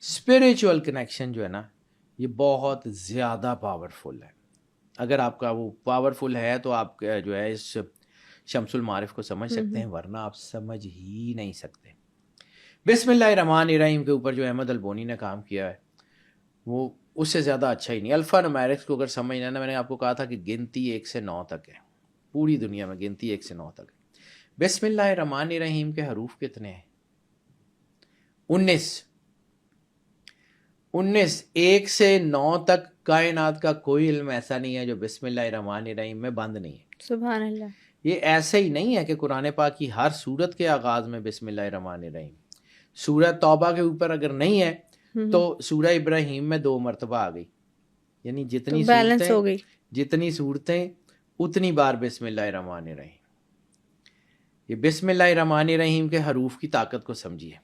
Spiritual connection جو ہے نا یہ بہت زیادہ پاورفل ہے. اگر آپ کا وہ پاورفل ہے تو آپ جو ہے اس شمس المعارف کو سمجھ سکتے ہیں، ورنہ آپ سمجھ ہی نہیں سکتے. بسم اللہ الرحمن الرحیم کے اوپر جو احمد البونی نے کام کیا ہے وہ اس سے زیادہ اچھا ہی نہیں. الفا نومیرکس کو اگر سمجھنا نا، میں نے آپ کو کہا تھا کہ گنتی 1 سے 9 تک ہے، پوری دنیا میں گنتی 1 سے 9 تک ہے. بسم اللہ الرحمن الرحیم کے حروف کتنے ہیں؟ 19. 1 سے 9 تک کائنات کا کوئی علم ایسا نہیں ہے جو بسم اللہ الرحمن الرحیم میں بند نہیں ہے. سبحان اللہ. یہ ایسا ہی نہیں ہے کہ قرآن پاک کی ہر سورت کے آغاز میں بسم اللہ الرحمن الرحیم. سورہ توبہ کے اوپر اگر نہیں ہے تو سورہ ابراہیم میں 2 مرتبہ آ گئی، یعنی جتنی صورتیں اتنی بار بسم اللہ الرحمن الرحیم. یہ بسم اللہ الرحمن الرحیم کے حروف کی طاقت کو سمجھیے.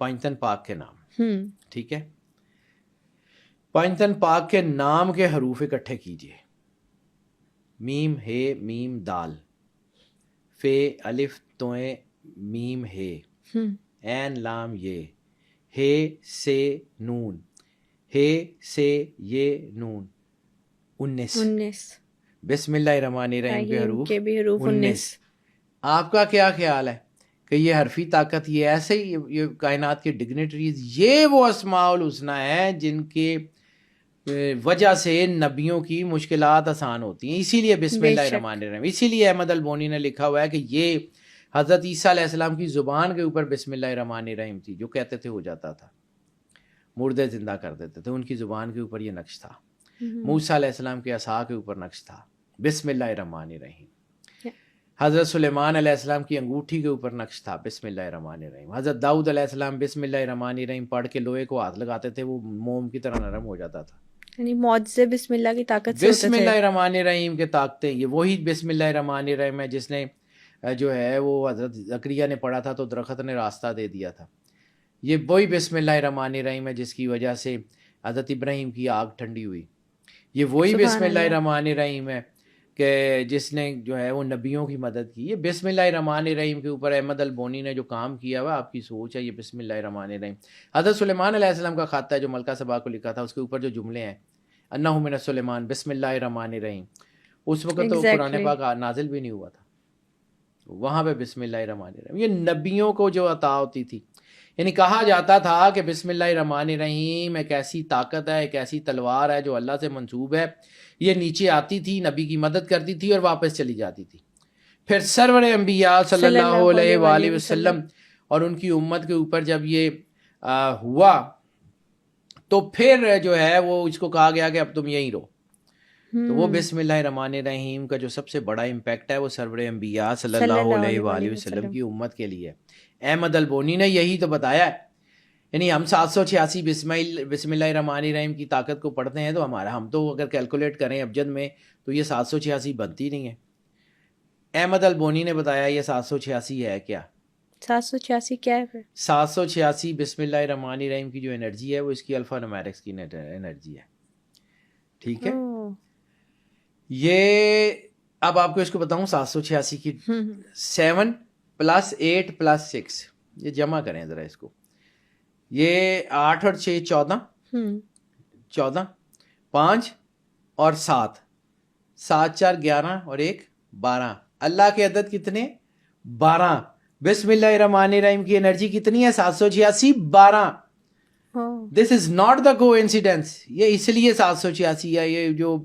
پنجتن پاک کے نام، ٹھیک ہے، پنجتن پاک کے نام کے حروف اکٹھے کیجئے. میم ہے میم دال، فے الف توئے میم ہے، عین لام یہ، ہے سے نون، ہے سے یہ نون، 19. بسم اللہ الرحمن الرحیم کے حروف 19. آپ کا کیا خیال ہے کہ یہ حرفی طاقت، یہ ایسے ہی یہ کائنات کی ڈگنیٹریز، یہ وہ اسماء الحسنی ہیں جن کے وجہ سے نبیوں کی مشکلات آسان ہوتی ہیں. اسی لیے بسم اللہ الرحمن الرحیم. اسی لیے احمد البونی نے لکھا ہوا ہے کہ یہ حضرت عیسیٰ علیہ السلام کی زبان کے اوپر بسم اللہ الرحمن الرحیم تھی، جو کہتے تھے ہو جاتا تھا، مردے زندہ کر دیتے تھے، ان کی زبان کے اوپر یہ نقش تھا. موسیٰ علیہ السلام کے عصا کے اوپر نقش تھا بسم اللہ الرحمن الرحیم. حضرت سلیمان علیہ السلام کی انگوٹھی کے اوپر نقش تھا بسم اللہ الرحمن الرحیم. حضرت داؤد علیہ السلام بسم اللہ الرحمن الرحیم پڑھ کے لوہے کو ہاتھ لگاتے تھے، وہ موم کی طرح نرم ہو جاتا تھا. یعنی معجزے بسم اللہ کی طاقت سے بسم اللہ الرحمن الرحیم کے طاقتیں. یہ وہی بسم اللہ الرحمن الرحیم ہے جس نے جو ہے وہ حضرت زکریا نے پڑھا تھا تو درخت نے راستہ دے دیا تھا. یہ وہی بسم اللہ الرحمن الرحیم ہے جس کی وجہ سے حضرت ابراہیم کی آگ ٹھنڈی ہوئی. یہ وہی بسم اللہ الرحمن الرحیم ہے کہ جس نے جو ہے وہ نبیوں کی مدد کی. یہ بسم اللہ الرحمن الرحیم کے اوپر احمد البونی نے جو کام کیا ہوا، آپ کی سوچ ہے یہ بسم اللہ الرحمن الرحیم. حضرت سلیمان علیہ السلام کا خط ہے جو ملکہ سبا کو لکھا تھا، اس کے اوپر جو جملے ہیں انہ من سلیمان بسم اللہ الرحمن الرحیم، اس وقت تو قرآن پاک نازل بھی نہیں ہوا تھا، وہاں پہ بسم اللہ الرحمن الرحیم. یہ نبیوں کو جو عطا ہوتی تھی، یعنی کہا جاتا تھا کہ بسم اللہ الرحمن الرحیم ایک ایسی طاقت ہے، ایک ایسی تلوار ہے جو اللہ سے منسوب ہے. یہ نیچے آتی تھی، نبی کی مدد کرتی تھی اور واپس چلی جاتی تھی. پھر سرور انبیاء صلی اللہ علیہ وآلہ وسلم اور ان کی امت کے اوپر جب یہ ہوا تو پھر جو ہے وہ اس کو کہا گیا کہ اب تم یہیں رہو. تو وہ بسم اللہ الرحمن الرحیم کا جو سب سے بڑا امپیکٹ ہے وہ سرور انبیاء صلی اللہ علیہ وآلہ وسلم کی امت کے لیے. احمد البونی نے یہی تو بتایا ہے. یعنی ہم 786 بسم اللہ الرحمن الرحیم کی طاقت کو پڑھتے ہیں تو ہم تو اگر کیلکولیٹ کریں ابجد میں تو یہ 786 بنتی نہیں ہے. احمد البونی نے بتایا یہ 786 ہے. کیا 786 کیا ہے؟ 786 بسم اللہ الرحمن الرحیم کی جو انرجی ہے وہ اس کی الفا نومیرکس کی انرجی ہے. ٹھیک ہے، یہ اب آپ کو اس کو بتاؤں 786 کی 7 + 8 + 6 یہ جمع کریں ذرا اس کو. یہ 8 اور 6 14 5 اور 7 7 4 11 اور 1 12. اللہ کے عدد کتنے؟ 12. بسم اللہ الرحمن الرحیم کی انرجی کتنی ہے؟ 786 12. دس از ناٹ دا کو انسیڈنس. یہ اس لیے 786 ہے. یہ جو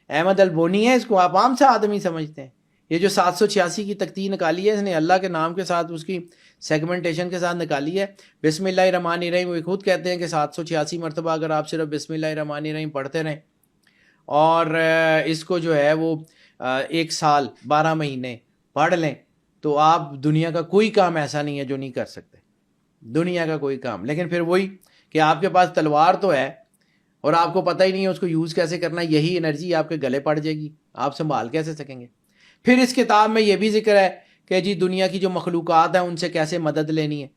احمد البونی ہے اس کو آپ عام سا آدمی سمجھتے ہیں. یہ جو 786 کی تکتیب نکالی ہے اس نے اللہ کے نام کے ساتھ اس کی سیگمنٹیشن کے ساتھ نکالی ہے. بسم اللہ الرحمن الرحیم وہ خود کہتے ہیں کہ 786 مرتبہ اگر آپ صرف بسم اللہ الرحمن الرحیم پڑھتے رہیں اور اس کو جو ہے وہ 1 سال 12 مہینے پڑھ لیں تو آپ دنیا کا کوئی کام ایسا نہیں ہے جو نہیں کر سکتے، دنیا کا کوئی کام. لیکن پھر وہی کہ آپ کے پاس تلوار تو ہے اور آپ کو پتہ ہی نہیں ہے اس کو یوز کیسے کرنا. یہی انرجی آپ کے گلے پڑ جائے گی، آپ سنبھال کیسے سکیں گے. پھر اس کتاب میں یہ بھی ذکر ہے کہ جی دنیا کی جو مخلوقات ہیں ان سے کیسے مدد لینی ہے.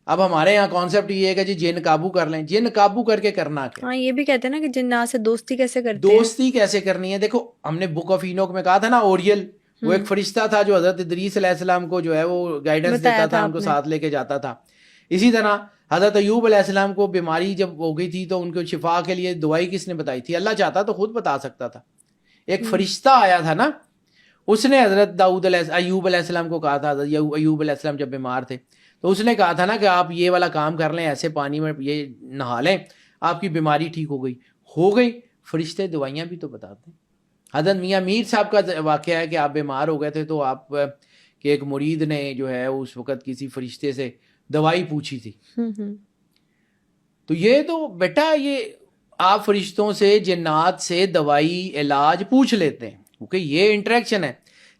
اب ہمارے یہاں کانسیپٹ یہ ہے کہ جی جن قابو کر لیں. جن قابو کر کے کرنا کیا؟ ہاں یہ بھی کہتے ہیں نا کہ جنات سے دوستی کیسے کرتے ہیں. دوستی کیسے کرنی ہے؟ دیکھو ہم نے بک آف اینوک میں کہا تھا نا، اوریل وہ ایک فرشتہ تھا جو حضرت ادریس علیہ السلام کو جو ہے وہ گائیڈنس دیتا تھا، ان کو ساتھ لے کے جاتا تھا. اسی طرح حضرت ایوب علیہ السلام کو بیماری جب ہو گئی تھی تو ان کو شفا کے لیے دوائی کس نے بتائی تھی؟ اللہ چاہتا تو خود بتا سکتا تھا. ایک فرشتہ آیا تھا نا, اس نے حضرت ایوب علیہ السلام کو کہا تھا. حضرت ایوب علیہ السلام جب بیمار تھے تو اس نے کہا تھا نا کہ آپ یہ والا کام کر لیں, ایسے پانی میں یہ نہا لیں, آپ کی بیماری ٹھیک ہو گئی. فرشتے دوائیاں بھی تو بتاتے ہیں. حضرت میاں میر صاحب کا واقعہ ہے کہ آپ بیمار ہو گئے تھے تو آپ کے ایک مرید نے جو ہے اس وقت کسی فرشتے سے دوائی پوچھی تھی. تو یہ تو بیٹا یہ آپ فرشتوں سے, جنات سے دوائی علاج پوچھ لیتے ہیں کیونکہ یہ انٹریکشن ہے.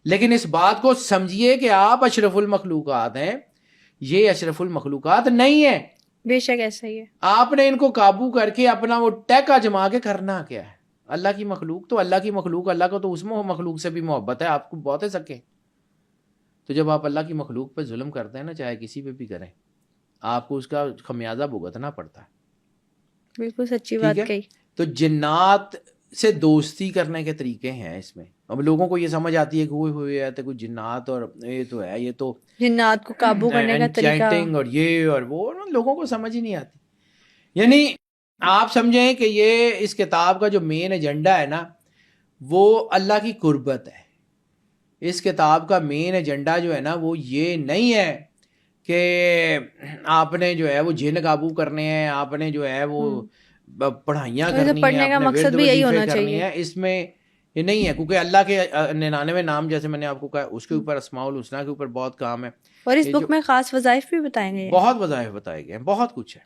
لیکن اس بات کو سمجھیے کہ آپ اشرف المخلوقات ہیں, یہ اشرف المخلوقات نہیں ہے. بے شک ایسا ہی ہے. آپ نے ان کو قابو کر کے اپنا وہ ٹیکا جما کے کرنا کیا ہے؟ اللہ کی مخلوق تو اللہ کی مخلوق, اللہ کو تو اس مخلوق سے بھی محبت ہے, آپ کو بہت ہے سکے. تو جب آپ اللہ کی مخلوق پہ ظلم کرتے ہیں نا, چاہے کسی پہ بھی کریں, آپ کو اس کا خمیازہ بھگتنا پڑتا ہے. بالکل سچی بات کہی. تو جنات سے دوستی کرنے کے طریقے ہیں اس میں. اب لوگوں کو یہ سمجھ آتی ہے کہ ہوئے آتے کوئی جنات اور یہ تو ہے, یہ تو جنات کو قابو کرنے کا طریقہ اور یہ اور وہ, لوگوں کو سمجھ ہی نہیں آتی. یعنی آپ سمجھیں کہ یہ اس کتاب کا جو مین ایجنڈا ہے نا وہ اللہ کی قربت ہے. اس کتاب کا مین ایجنڈا جو ہے نا وہ یہ نہیں ہے کہ آپ نے جو ہے وہ جن قابو کرنے ہیں, آپ نے جو ہے وہ پڑھائیاں کرنی ہیں, پڑھنے کا مقصد بھی یہی ہونا چاہیے. اس میں یہ نہیں ہے, کیونکہ اللہ کے 99 نام جیسے میں نے آپ کو کہا اس کے اوپر اسماء الحسنی کے اوپر بہت کام ہے. اور اس بک میں خاص وظائف بھی بتائے گئے ہیں, بہت وظائف بتائے گئے ہیں, بہت کچھ ہے.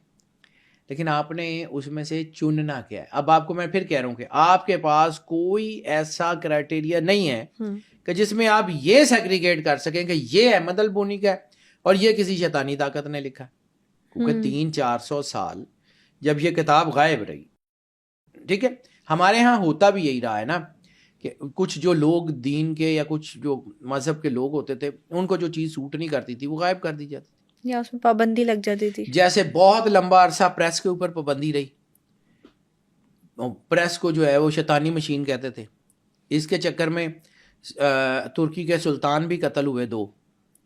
لیکن آپ نے اس میں سے چننا کیا ہے. اب آپ کو میں پھر کہہ رہا ہوں کہ آپ کے پاس کوئی ایسا کرائٹیریا نہیں ہے کہ جس میں آپ یہ سیگریگیٹ کر سکیں کہ یہ احمد البونی کا ہے اور یہ کسی شیطانی طاقت نے لکھا. کیونکہ 300-400 سال جب یہ کتاب غائب رہی, ٹھیک ہے, ہمارے ہاں ہوتا بھی یہی رہا ہے نا کہ کچھ جو لوگ دین کے یا کچھ جو مذہب کے لوگ ہوتے تھے ان کو جو چیز سوٹ نہیں کرتی تھی وہ غائب کر دی جاتی تھی, یا اس میں پابندی لگ جاتی تھی. جیسے بہت لمبا عرصہ پریس کے اوپر پابندی رہی. پریس کو جو ہے وہ شیطانی مشین کہتے تھے. اس کے چکر میں ترکی کے سلطان بھی قتل ہوئے 2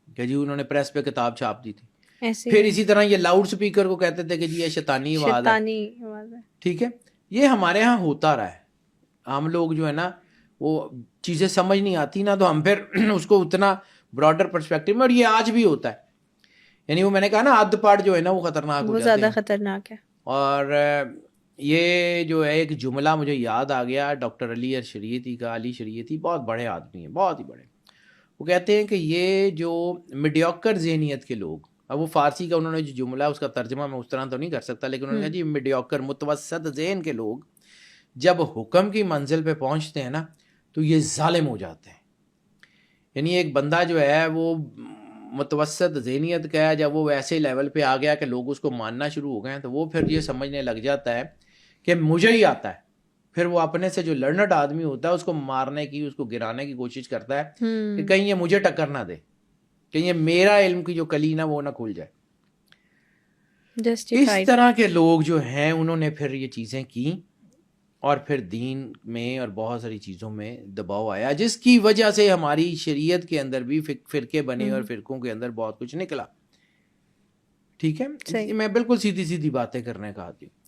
کہ جی انہوں نے پریس پہ کتاب چھاپ دی تھی. پھر اسی طرح یہ لاؤڈ سپیکر کو کہتے تھے کہ جی یہ شیطانی آواز ہے. ٹھیک ہے, یہ ہمارے ہاں ہوتا رہا ہے. ہم لوگ جو ہے نا وہ چیزیں سمجھ نہیں آتی نا تو ہم پھر اس کو اتنا براڈر پرسپیکٹو میں, اور یہ آج بھی ہوتا ہے. یعنی وہ میں نے کہا نا اد پاٹ جو ہے نا وہ خطرناک ہو جاتے ہیں, زیادہ خطرناک ہے. اور یہ جو ہے ایک جملہ مجھے یاد آ گیا ڈاکٹر علی شریعتی کا. علی شریعتی بہت بڑے آدمی ہیں, بہت ہی بڑے. وہ کہتے ہیں کہ یہ جو میڈیوکر ذہنیت کے لوگ, اب وہ فارسی کا انہوں نے جو جملہ اس کا ترجمہ میں اس طرح تو نہیں کر سکتا, لیکن انہوں نے کہا جی میڈیوکر متوسط ذہن کے لوگ جب حکم کی منزل پہ پہنچتے ہیں نا تو یہ ظالم ہو جاتے ہیں. یعنی ایک بندہ جو ہے وہ متوسط ذہنیت کا ہے, جب وہ ایسے لیول پہ آ گیا کہ لوگ اس کو ماننا شروع ہو گئے ہیں تو وہ پھر یہ سمجھنے لگ جاتا ہے کہ مجھے ہی آتا ہے. پھر وہ اپنے سے جو لرنڈ آدمی ہوتا ہے اس کو مارنے کی, اس کو گرانے کی کوشش کرتا ہے کہ کہیں یہ مجھے ٹکر نہ دے, کہیں یہ میرا علم کی جو کلی نا وہ نہ کھل جائے. اس طرح کے لوگ جو ہیں انہوں نے پھر یہ چیزیں کی اور پھر دین میں اور بہت ساری چیزوں میں دباؤ آیا, جس کی وجہ سے ہماری شریعت کے اندر بھی فرقے بنے اور فرقوں کے اندر بہت کچھ نکلا. ٹھیک ہے, میں بالکل سیدھی باتیں کرنے کا آتی ہوں.